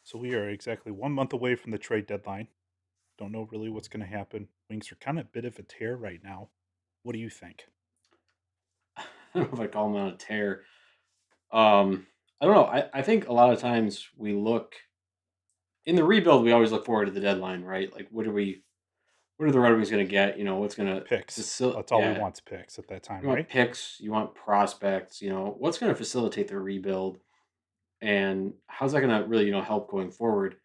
So we are exactly 1 month away from the trade deadline. Don't know really what's going to happen. Wings are kind of a bit of a tear right now. What do you think? I don't know if I call them on a tear. I don't know. I think a lot of times we look in the rebuild. We always look forward to the deadline, right? Like, what are the Red Wings going to get? What's going to Picks. facilitate? That's all we Yeah, want is picks at that time, you want right? picks, you want prospects. What's going to facilitate the rebuild, and how's that going to really help going forward?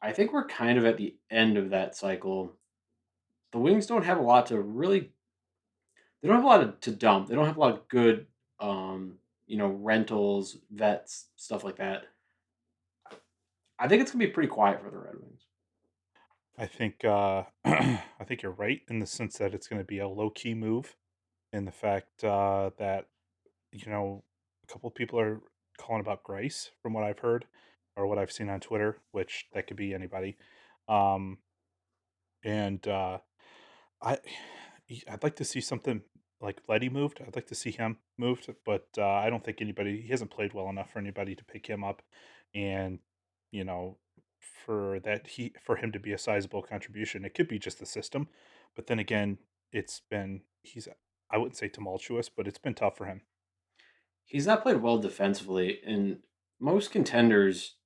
I think we're kind of at the end of that cycle. The Wings don't have a lot to really. They don't have a lot to dump. They don't have a lot of good, rentals, vets, stuff like that. I think it's gonna be pretty quiet for the Red Wings. I think I think you're right in the sense that it's going to be a low key move, in the fact that you know a couple of people are calling about Grace from what I've heard or what I've seen on Twitter, which that could be anybody. Um, and I I'd like to see something like Letty moved. I'd like to see him moved, but I don't think he hasn't played well enough for anybody to pick him up, and you know, for him to be a sizable contribution. It could be just the system, but then again, he's I wouldn't say tumultuous, but it's been tough for him. He's not played well defensively, and most contenders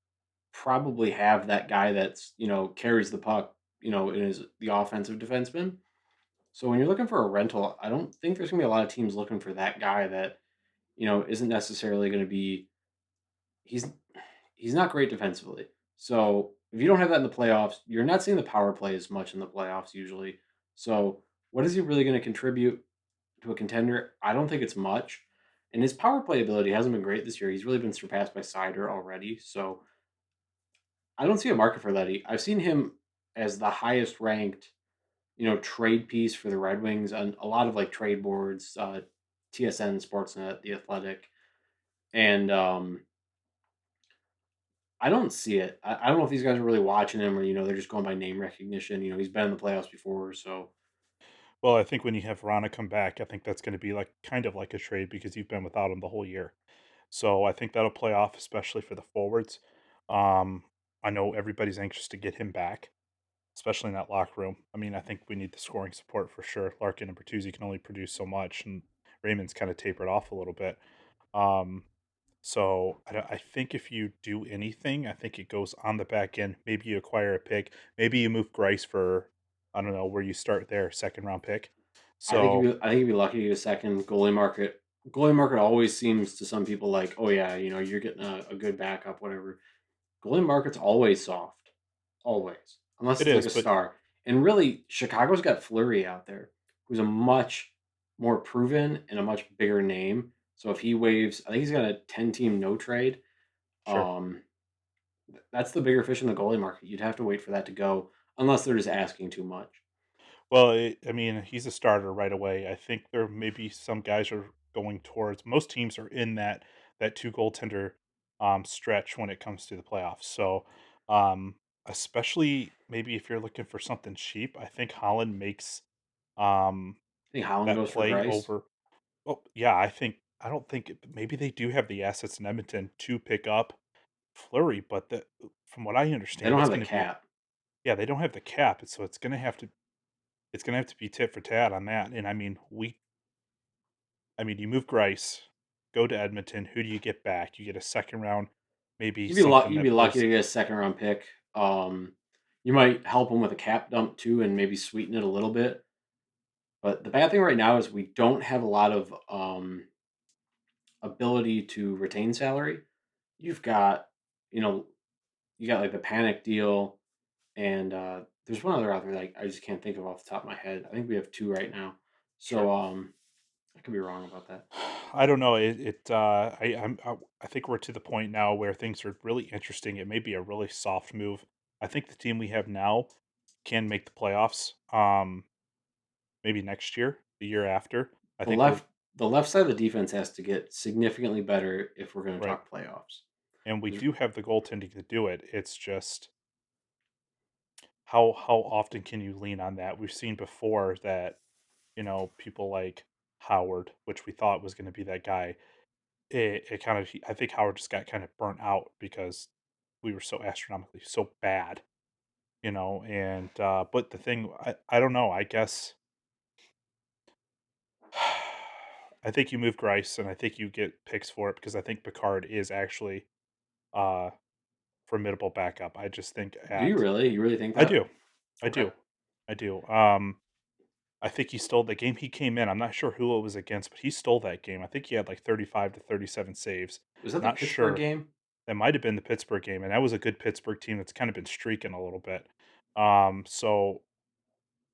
probably have that guy that's carries the puck, and is the offensive defenseman. So when you're looking for a rental, I don't think there's gonna be a lot of teams looking for that guy that isn't necessarily going to be. He's he's not great defensively. So if you don't have that in the playoffs, you're not seeing the power play as much in the playoffs usually. So what is he really going to contribute to a contender? I don't think it's much. And his power play ability hasn't been great this year. He's really been surpassed by Sider already. So I don't see a market for Letty. I've seen him as the highest ranked, trade piece for the Red Wings on a lot of like trade boards, TSN, Sportsnet, The Athletic, and I don't see it. I don't know if these guys are really watching him or they're just going by name recognition. He's been in the playoffs before, so Well, I think when you have Rana come back, I think that's going to be like kind of like a trade because you've been without him the whole year. So I think that'll play off, especially for the forwards. Um, I know everybody's anxious to get him back, especially in that locker room. I mean, I think we need the scoring support for sure. Larkin and Bertuzzi can only produce so much, and Raymond's kind of tapered off a little bit. Um, so I think if you do anything, I think it goes on the back end. Maybe you acquire a pick. Maybe you move Grice for I don't know where you start there, second round pick. So I think you'd be lucky to get a second goalie market. Goalie market always seems to some people like, oh yeah, you're getting a good backup, whatever. Goalie market's always soft, always, unless it it's like is, a but star. And really, Chicago's got Fleury out there, who's a much more proven and a much bigger name. So if he waves, I think he's got a 10-team no trade. sure. Um, That's the bigger fish in the goalie market. You'd have to wait for that to go, unless they're just asking too much. Well, I mean, he's a starter right away. I think there may be some guys are going towards. Most teams are in that two goaltender stretch when it comes to the playoffs. So, um, especially maybe if you're looking for something cheap, I think Holland makes um, I think Holland that goes for play Grice. over. Oh, yeah, I don't think maybe they do have the assets in Edmonton to pick up Flurry, but from what I They understand, don't it's have the going to be cap. yeah, they don't have the cap, so it's gonna have to be tit for tat on that. And I mean, you move Grice, go to Edmonton. Who do you get back? You get a second round, maybe something You'd be that lucky blows. to get a second round pick. You might help them with a cap dump too, and maybe sweeten it a little bit. But the bad thing right now is we don't have a lot of ability to retain salary. You've got, you know, you got like the panic deal, and there's one other out there that I just can't think of off the top of my head. I think we have two right now. Sure. So I could be wrong about that. I don't know. I think we're to the point now where things are really interesting. It may be a really soft move. I think the team we have now can make the playoffs. Maybe next year, the year after. I The think we're left the left side of the defense has to get significantly better if we're going to right, talk playoffs. and we 'Cause do have the goaltending to do it. It's just how often can you lean on that? We've seen before that people like Howard, which we thought was going to be that guy. It kind of I think Howard just got kind of burnt out because we were so astronomically so bad, and but the thing I don't know, I guess I think you move Grice and I think you get picks for it because I think Picard is actually uh formidable backup. I just think Do you at really? You really think I that? do. I Okay. do. I do. I think he stole the game he came in. I'm not sure who it was against, but he stole that game. I think he had like 35 to 37 saves. Was that the Not Pittsburgh sure. game? That might have been the Pittsburgh game, and that was a good Pittsburgh team that's kind of been streaking a little bit. So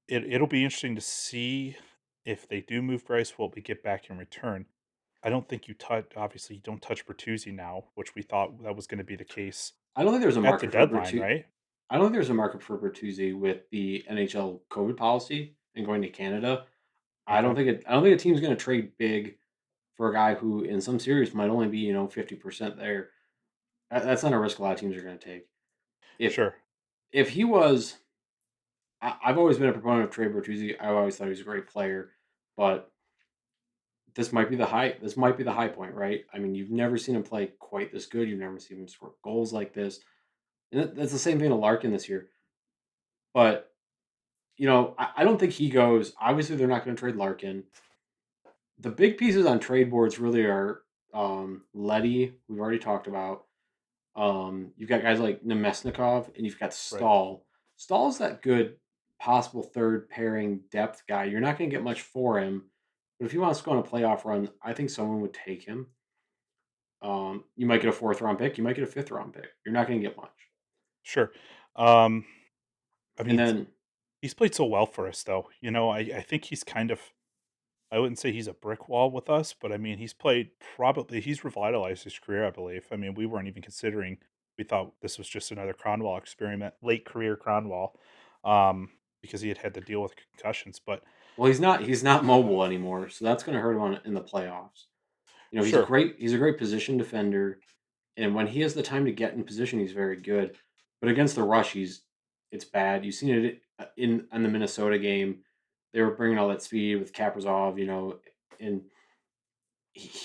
it'll be interesting to see if they do move Grice, what we get back in return. I don't think you touch. Obviously, you don't touch Bertuzzi now, which we thought that was going to be the case I don't think there's a at the market for deadline, Bertuzzi. right? I don't think there's a market for Bertuzzi with the NHL COVID policy and going to Canada. Okay, I don't think a team's going to trade big for a guy who, in some series, might only be 50% there. That's not a risk a lot of teams are going to take. If sure, if he was, I've always been a proponent of Trey Bertuzzi. I always thought he was a great player, but this might be the high. This might be the high point, right? I mean, you've never seen him play quite this good. You've never seen him score goals like this, and that's the same thing to Larkin this year. But I don't think he goes. Obviously, they're not going to trade Larkin. The big pieces on trade boards really are Letty. We've already talked about. You've got guys like Nemesnikov, and you've got right, Stahl. Stahl's that good possible third pairing depth guy. You're not going to get much for him, but if he wants to go on a playoff run, I think someone would take him. You might get a fourth round pick. You might get a fifth round pick. You're not going to get much. sure. Um, I And mean, then, he's played so well for us, though. I think he's kind of. I wouldn't say he's a brick wall with us, but I mean, he's revitalized his career, I believe. I mean, we weren't even considering. We thought this was just another Cronwall experiment, late career Cronwall, because he had had to deal with concussions. But well, he's not mobile anymore, so that's going to hurt him in the playoffs. sure, He's a great position defender, and when he has the time to get in position, he's very good. But against the rush, it's bad. You've seen it in the Minnesota game. They were bringing all that speed with Kaprizov, and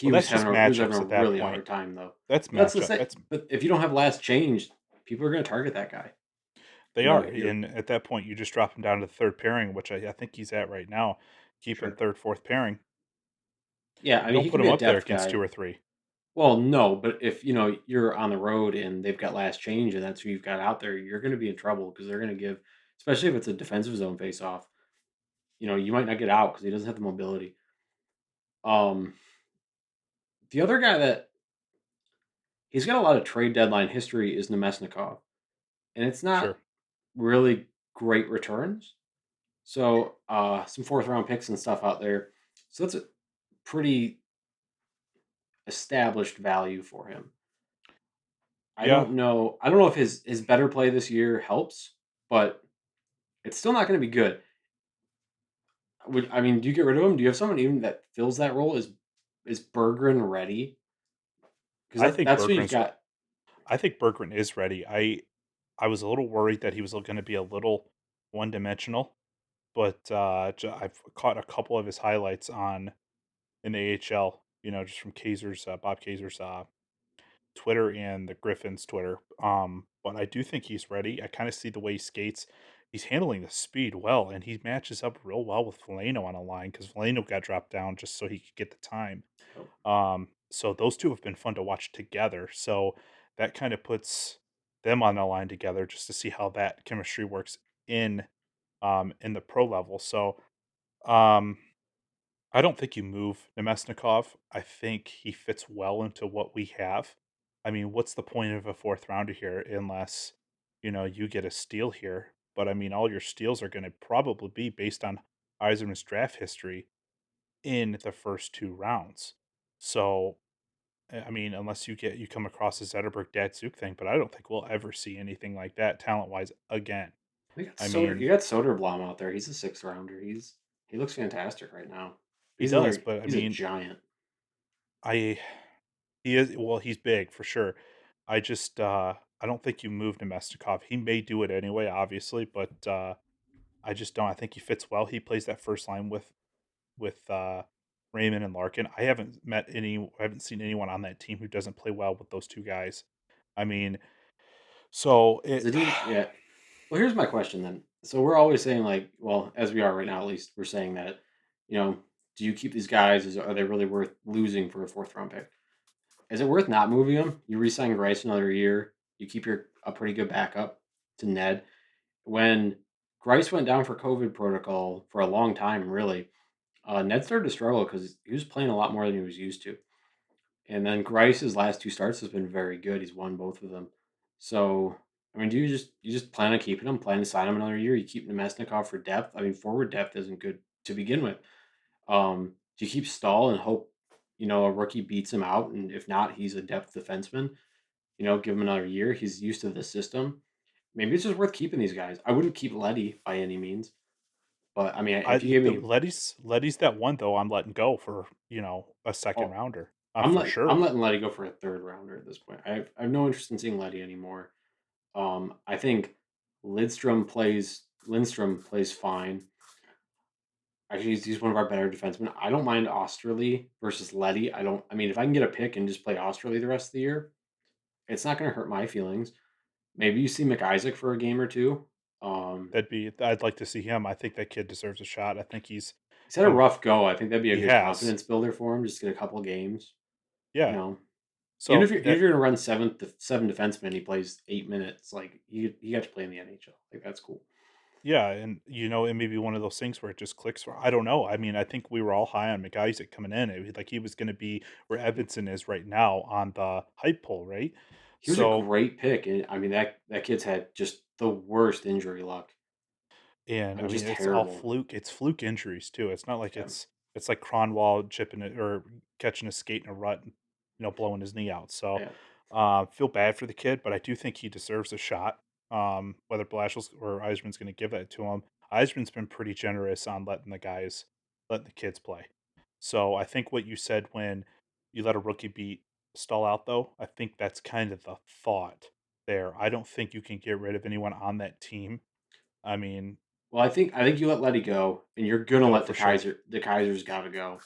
well, that's just he was having matchups a at that really point. hard time though. That's But that's the matchup. same. That's But if you don't have last change, people are going to target that guy. They You know, are, you're and at that point, you just drop him down to the third pairing, which I think he's at right now. Keep him sure. third, fourth pairing. Yeah, I You mean, don't he put can him be a up there depth against guy. 2 or 3. Well, no, but if you're on the road and they've got last change and that's who you've got out there, you're going to be in trouble because they're going to give, especially if it's a defensive zone face off. You might not get out because he doesn't have the mobility. Um, the other guy that he's got a lot of trade deadline history is Nemesnikov, and it's Sure. not really great returns. So some fourth round picks and stuff out there. So that's a pretty established value for him. Yeah, I don't know if his better play this year helps, but it's still not going to be good. Do you get rid of him? Do you have someone even that fills that role? Is Berggren ready? Because I think that's what you've Bergren's got. I think Berggren is ready. I was a little worried that he was gonna be a little one-dimensional, but, I've caught a couple of his highlights on in the AHL, just from Bob Kaiser's, Twitter and the Griffins Twitter. But I do think he's ready. I kind of see the way he skates. He's handling the speed well, and he matches up real well with Veleno on a line because Veleno got dropped down just so he could get the time. So those two have been fun to watch together. So that kind of puts them on the line together just to see how that chemistry works in in the pro level. So um I don't think you move Nemesnikov. I think he fits well into what we have. I mean, what's the point of a fourth rounder here unless, you get a steal here? But I mean, all your steals are going to probably be based on Eiserman's draft history in the first 2 rounds. So, I mean, unless you come across a Zetterberg Datsuk thing, but I don't think we'll ever see anything like that talent wise again. I mean, You got Soderblom out there. He's a sixth rounder. He looks fantastic right now. he does, but I He's a mean, giant. I He is well, he's big for sure. I don't think you move Nemestikov. He may do it anyway, obviously, but I just don't. I think he fits well. He plays that first line with Raymond and Larkin. I haven't seen anyone on that team who doesn't play well with those two guys. I mean, So Because it the team, yeah. Well, here's my question then. So we're always saying like, well, as we are right now, at least we're saying that, you know, do you keep these guys? Are they really worth losing for a fourth round pick? Is it worth not moving them? You re-sign Grice another year. You keep your a pretty good backup to Ned. When Grice went down for COVID protocol for a long time, really, Ned started to struggle because he was playing a lot more than he was used to. And then Grice's last two starts has been very good. He's won both of them. So I mean, do you just plan on keeping him? Plan to sign him another year? You keep Nemesnikov for depth. I mean, forward depth isn't good to begin with. Do you keep Stahl and hope a rookie beats him out, and if not, he's a depth defenseman. Give him another year. He's used to the system. Maybe it's just worth keeping these guys. I wouldn't keep Letty by any means, but I mean, I if you gave the me, Letty's that one though I'm letting go for, a second oh, rounder. I'm For letting I'm sure. letting Letty go for a third rounder at this point. I have no interest in seeing Letty anymore. I think Lindstrom plays fine. Actually, he's one of our better defensemen. I don't mind Osterley versus Letty. I don't. I mean, if I can get a pick and just play Osterley the rest of the year, it's not going to hurt my feelings. Maybe you see McIsaac for a game or two. Um, I'd like to see him. I think that kid deserves a shot. I think he's had a um rough go. I think that'd be a he good has. confidence builder for him. Just get a couple games. You Yeah. know, even if So you're that going to run seven defensemen, he plays 8 minutes. Like he got to play in the NHL. Like that's cool. yeah, and it may be one of those things where it just clicks for I don't know. I mean, I think we were all high on McIsaac coming in. Like he was going to be where Edvinson is right now on the hype poll, right? He was a So, great pick, and I mean that kid's had just the worst injury luck. and I I mean, mean, just it's all terrible. fluke. It's fluke injuries too. It's not like Yeah, it's like Cronwall chipping it or catching a skate in a rut and blowing his knee out. So, yeah. feel bad for the kid, but I do think he deserves a shot. Whether Blashill's or Eisman's going to give that to him, Eisman's been pretty generous on letting the kids play. So I think what you said when you let a rookie beat stall out, though, I think that's kind of the thought there. I don't think you can get rid of anyone on that team. I mean, Well, I think you let Letty go, and you're gonna oh, let for sure. The Kaiser's got to go.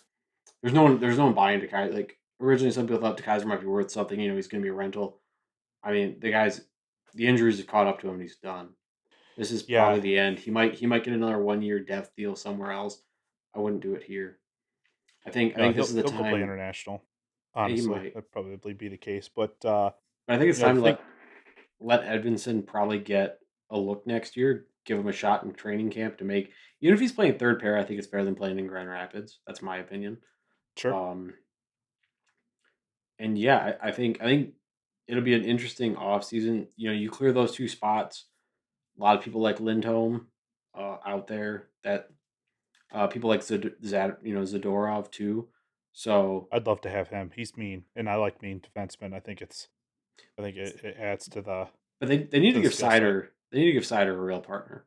There's no one buying De Kaiser. Like originally, some people thought De Kaiser might be worth something. He's gonna be a rental. I mean, the injuries have caught up to him, and he's done. This is Yeah, probably the end. He might get another 1 year depth deal somewhere else. I wouldn't do it here. I think he'll this is the he'll go play time. international. He Honestly, might, that'd probably be the case. But but I think it's I time to think let Edvinson probably get a look next year. Give him a shot in training camp to make. Even if he's playing third pair, I think it's better than playing in Grand Rapids. That's my opinion. sure. Um, and yeah, I think it'll be an interesting off season. You clear those two spots. A lot of people like Lindholm out there. That people like Zadorov too. So, I'd love to have him. He's mean, and I like mean defensemen. I think it adds but they need to to the give skill set. Sider they need to give Sider a real partner.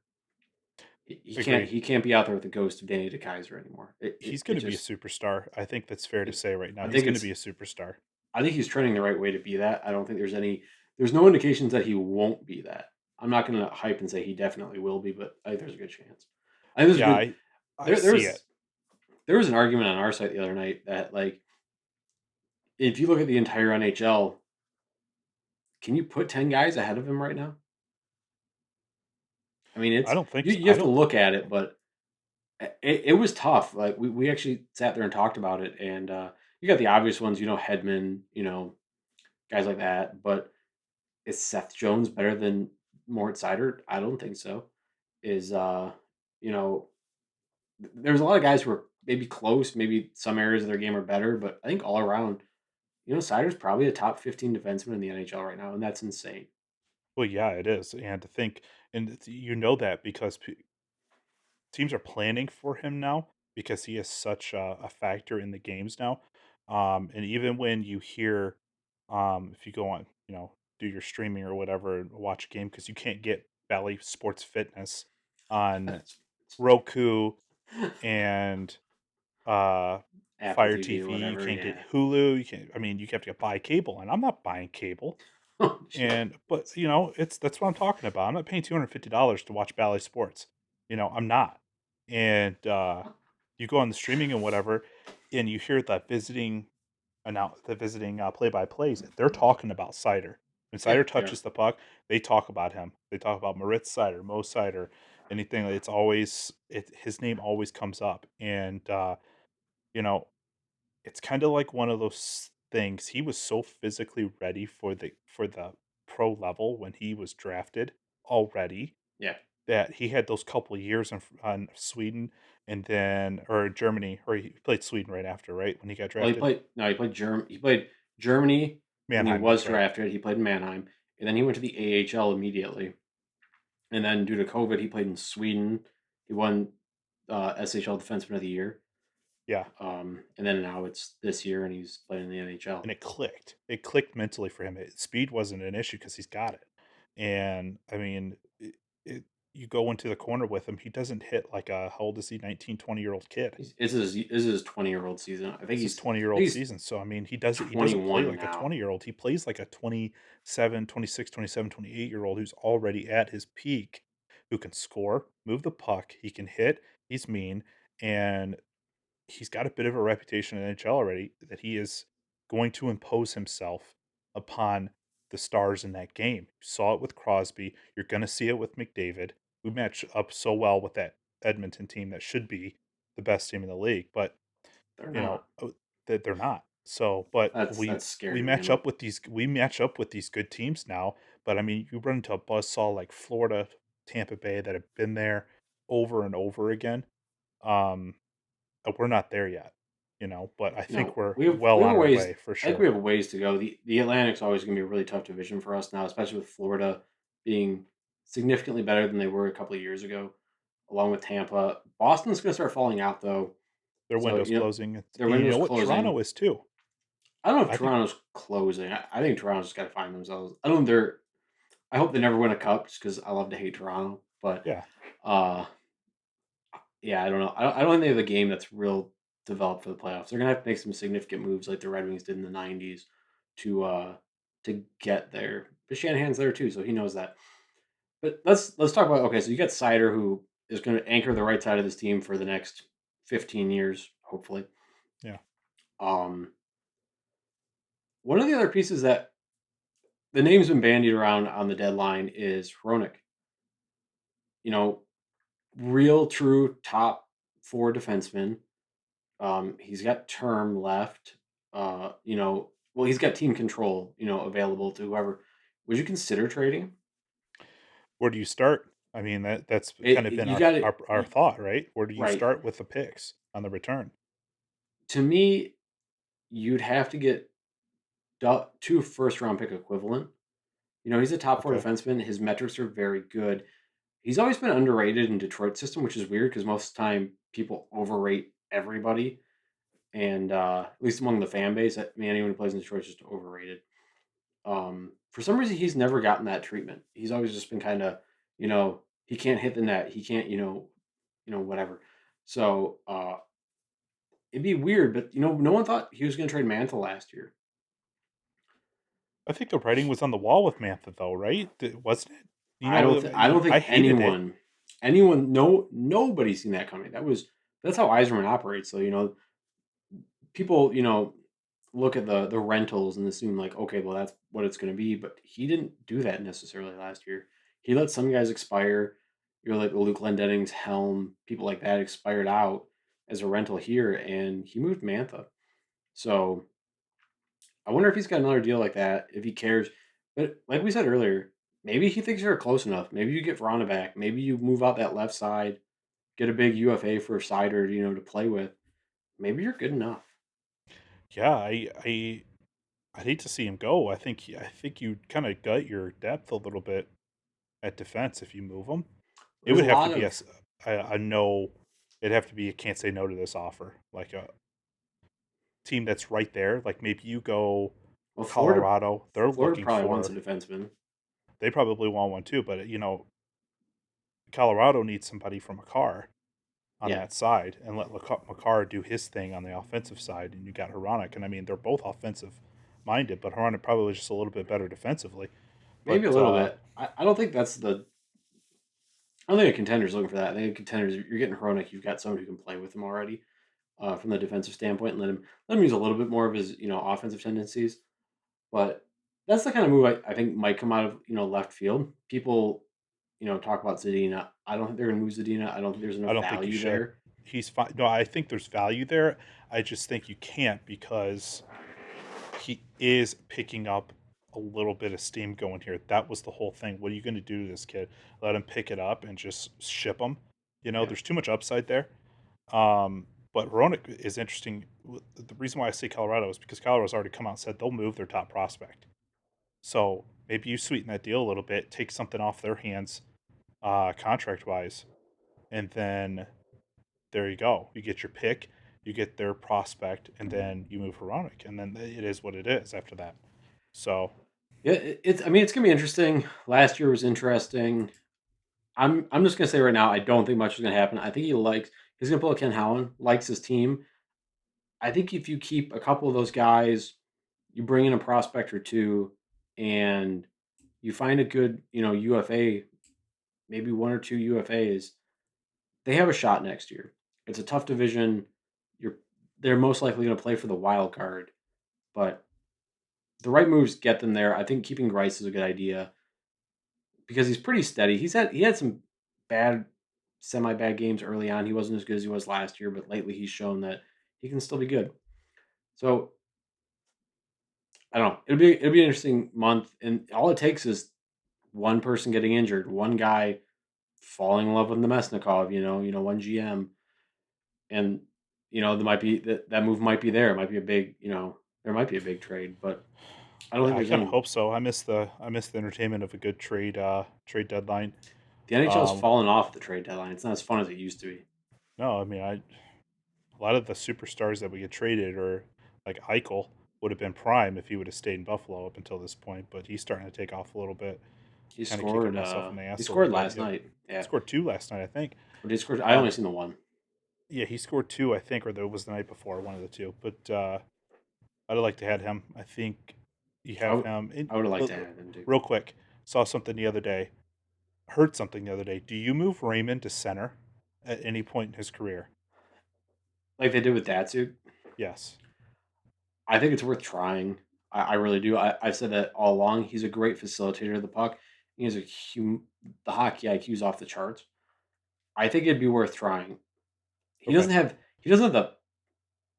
He can't Agreed. he can't be out there with the ghost of Danny DeKaiser anymore. It, He's it, going it to be a just superstar. I think that's fair to it, say right now. I He's think going to it's be a superstar. I think he's trending the right way to be that. I don't think there's no indications that he won't be that. I'm not going to hype and say he definitely will be, but I think there's a good chance. I think there's a Yeah, good I there see it. there was an argument on our site the other night that like if you look at the entire NHL, can you put 10 guys ahead of him right now? I mean, I it's don't think you, so. you I have to don't. look at it, but it was tough. Like we actually sat there and talked about it, and you got the obvious ones, Hedman, guys like that. But is Seth Jones better than Moritz Seider? I don't think so. Is you know, there's a lot of guys who are maybe close, maybe some areas of their game are better, but I think all around, Seider's probably a top 15 defenseman in the NHL right now, and that's insane. Well, yeah, it is. And to think, and you know that because teams are planning for him now because he is such a factor in the games now. And even when you hear, if you go on, do your streaming or whatever and watch a game because you can't get Bally Sports Fitness on Roku and uh, Apple Fire TV or TV. You whatever, can't get yeah. Hulu. You can't. I mean, you have to buy cable, and I'm not buying cable. Oh, shit. And but it's that's what I'm talking about. I'm not paying $250 to watch Bally Sports. I'm not. And you go on the streaming and whatever, and you hear the visiting play by plays. They're talking about Cider. When Yeah, Seider they are. touches the puck, they talk about him. They talk about Moritz Seider, Mo Seider, anything. It's always his name always comes up, and you know, it's kind of like one of those things. He was so physically ready for the pro level when he was drafted already Yeah. that he had those couple years on Sweden and then or Germany, or he played Sweden right after, right when he got Well, drafted. he played he played Germany when he Mannheim, was that's right. drafted. He played in Mannheim, and then he went to the AHL immediately. And then due to COVID, he played in Sweden. He won SHL Defenseman of the Year. Yeah, And then now it's this year, and he's playing in the NHL. and it clicked. It clicked mentally for him. Speed wasn't an issue because he's got it. And I mean, you go into the corner with him, he doesn't hit like a how old is he? 19, 20-year-old kid. This is his 20-year-old season. It's his I think 20-year-old he's season. So I mean, he doesn't play 21 like a now. 20-year-old. He plays like a 27, 26, 27, 28-year-old who's already at his peak, who can score, move the puck, he can hit, he's mean, and he's got a bit of a reputation in the NHL already that he is going to impose himself upon the stars in that game. You saw it with Crosby. You're going to see it with McDavid, who match up so well with that Edmonton team that should be the best team in the league. But They're you know not. that they're not. So, but That's we scary to me. match up with these good teams now. But I mean, you run into a buzzsaw like Florida, Tampa Bay that have been there over and over again. Um, we're not there yet, but I think No, we're well we have on a our ways. way for I think we sure. have a ways to go. The Atlantic's always going to be a really tough division for us now, especially with Florida being significantly better than they were a couple of years ago, along with Tampa. Boston's going to start falling out though, Their so window's closing, and their you window's know what? closing. Toronto is too. I don't know if I think, Toronto's closing. I think Toronto's just got to find themselves. I don't. They're. I hope they never win a cup, just because I love to hate Toronto. But yeah, uh, yeah, I don't know. I don't think they have a game that's real developed for the playoffs. They're gonna have to make some significant moves like the Red Wings did in the '90s to uh to get there. But Shanahan's there too, so he knows that. But let's talk about okay. So you got Sider, who is going to anchor the right side of this team for the next 15 years, hopefully. yeah. Um, one of the other pieces that the name's been bandied around on the deadline is Hronik. You know, real true top four defenseman. He's got term left. Well, he's got team control, available to whoever. Would you consider trading? Where do you start? I mean, that's kind of been You got our it thought, right? Where do you right. start with the picks on the return? To me, you'd have to get two first round pick equivalent. He's a top four Okay. defenseman. His metrics are very good. He's always been underrated in Detroit system, which is weird because most of the time people overrate everybody, and at least among the fan base, I mean, anyone who plays in Detroit is just overrated. For some reason, he's never gotten that treatment. He's always just been kind of, he can't hit the net. He can't, whatever. So it'd be weird, but no one thought he was going to trade Mantle last year. I think the writing was on the wall with Mantha, though, right? Wasn't it? I don't I think hated it. nobody's seen that coming. That's how Eiserman operates. So people, look at the rentals and assume like, okay, well that's what it's going to be. But he didn't do that necessarily last year. He let some guys expire. Like Luke Glendening's Helm, people like that expired out as a rental here, and he moved Mantha. So I wonder if he's got another deal like that, if he cares. But like we said earlier, maybe he thinks you're close enough. Maybe you get Verona back. Maybe you move out that left side, get a big UFA for Sider, to play with. Maybe you're good enough. Yeah, I hate to see him go. I think you kind of gut your depth a little bit at defense if you move him. It There's would a have to lot be of a no. It'd have to be a can't say no to this offer. Like a team that's right there. Like maybe you go well, Colorado. They're Florida looking probably wants a for. defenseman. They probably want one too. But Colorado needs somebody from a car on Yeah, that side and let Makar do his thing on the offensive side. And you got Hronik. And I mean, they're both offensive minded, but Hronik probably was just a little bit better defensively. maybe a But little bit. I don't think that's the. I don't think a contender's looking for that. I think a contender's you're getting Hronik. You've got someone who can play with him already, from the defensive standpoint, and let him use a little bit more of his offensive tendencies. But that's the kind of move I think might come out of left field. People talk about Zadina. I don't think they're going to move Zadina. I don't think there's I enough don't think you value should. there. He's fine. No, I think there's value there. I just think you can't because he is picking up a little bit of steam going here. That was the whole thing. What are you going to do to this kid? Let him pick it up and just ship him? Yeah, There's too much upside there. But Veronic is interesting. The reason why I say Colorado is because Colorado's already come out and said they'll move their top prospect. So maybe you sweeten that deal a little bit, take something off their hands, contract wise, and then there you go. You get your pick, you get their prospect, and then you move Veronic, and then it is what it is after that. So yeah. It's I mean it's going to be interesting. Last year was interesting. I'm just gonna say right now, I don't think much is gonna happen. I think he's gonna pull a Ken Howland, likes his team. I think if you keep a couple of those guys, you bring in a prospect or two, and you find a good, UFA, maybe one or two UFAs, they have a shot next year. It's a tough division. You're they're most likely gonna play for the wild card, but the right moves get them there. I think keeping Grice is a good idea because he's pretty steady. He had some bad, semi bad games early on. He wasn't as good as he was last year, but lately he's shown that he can still be good. So I don't know. It'll be an interesting month, and all it takes is one person getting injured, one guy falling in love with Nemesnikov. One GM, and there might be that move might be there. It might be a big, there might be a big trade, but I don't yeah, think I there's kind of any. hope so. I miss the entertainment of a good trade deadline. The NHL's Um, fallen off the trade deadline. It's not as fun as it used to be. no, I mean a lot of the superstars that we get traded or like Eichel would have been prime if he would have stayed in Buffalo up until this point, but he's starting to take off a little bit. He Kind of kicking scored. myself in the He ass a little scored bit. last Yep, night. Yeah, scored two last night, I think. or did he score? I only Um, seen the one. yeah, he scored two, I think, or that was the night before, one of the two. But I'd like to have him. I think you I have would. him. I would have liked to have him too. Real quick, saw something the other day. Heard something the other day. Do you move Raymond to center at any point in his career? Like they did with Datsuk. Yes. I think it's worth trying. I really do. I've said that all along. He's a great facilitator of the puck. He has the hockey IQ is off the charts. I think it'd be worth trying. He Okay. doesn't have he doesn't have the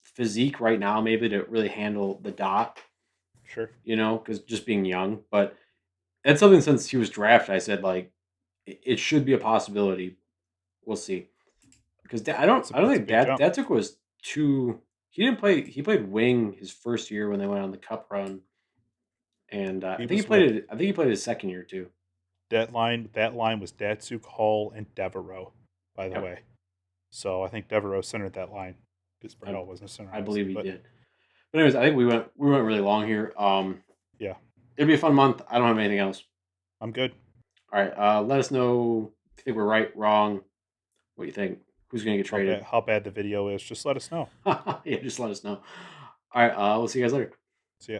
physique right now, maybe to really handle the dot. Sure. Because just being young. But that's something since he was drafted. I said like it should be a possibility. We'll see. Because I don't That's a think big jump. Datsuk was too. He didn't play. He played wing his first year when they went on the Cup run, and I He think he was played with it. I think he played his second year too. that line. That line was Datsuk, Hall, and Devereaux, by the Yep, way. So I think Devereaux centered that line because Brett I, Hall wasn't a center, I obviously. believe he But did. But anyways, I think we went really long here. yeah, It'll be a fun month. I don't have anything else. I'm good. All right, let us know if you think we're right, wrong. What you think? Who's going to get traded? How bad the video is. Just let us know. Yeah, just let us know. All right, we'll see you guys later. See ya.